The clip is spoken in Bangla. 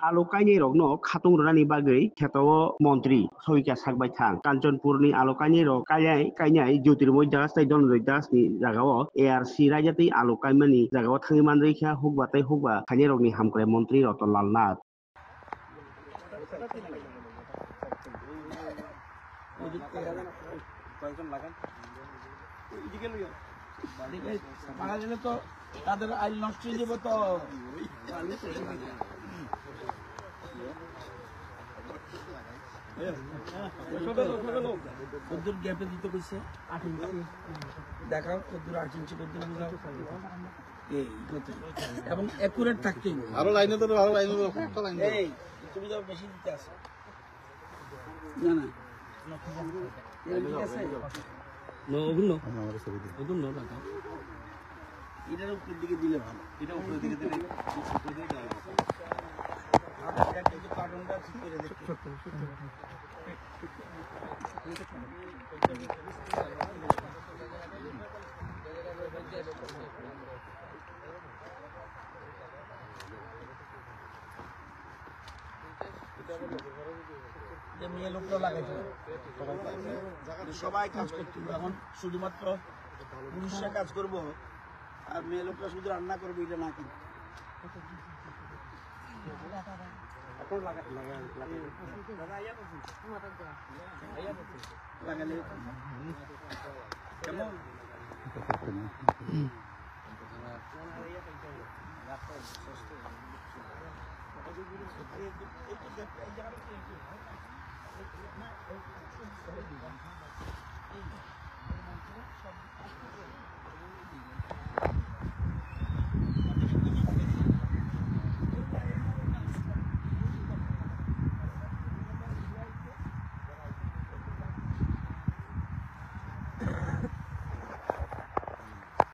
आलौकायनि रगनो खाtung रनानि बागै खेताओ मन्त्री सहिका सागबाय थां काঞ্চনपुरनि आलौकायनि रग कायनाय ज्योतिर्मय दास ताइ धनन्जय दासनि जागाओ एआरसी रायजातै आलौकायमानि जागाओ थाङिमान रैखा हुकबाथाय हुकबा खायनि रगनि हामख्राय मन्त्री रतनलाल नाथ তো তাদের আইল নষ্ট হয়ে যাবে তো কদ্দুর গ্যাপে দিতে কইছে 8 ইঞ্চি দেখাও কদ্দুর 8 ইঞ্চি কদ্দুর বুঝাও এই কত এবং একুরেট থাকতে হবে আরো লাইনে তো আরো লাইনে তো লাইন এই তুমি যাও বেশি দিতে আছে না না ঠিক আছে নো ওগুলো আমাদের ছবি দিই ওগুলো না দাও এটার উপরের দিকে দিলে ভালো এটা উপরের দিকে দিলে উপরের দিকে যাবে আর একটা কার্টুনটা ঠিক করে দেখো ছোট মেয়ে লোকটা লাগাইছে সবাই কাজ করতে এখন শুধুমাত্র পুরুষরা কাজ করবো আর মেয়ে লোকটা শুধু রান্না করবো এটা না কিন্তু লাগালে কেমন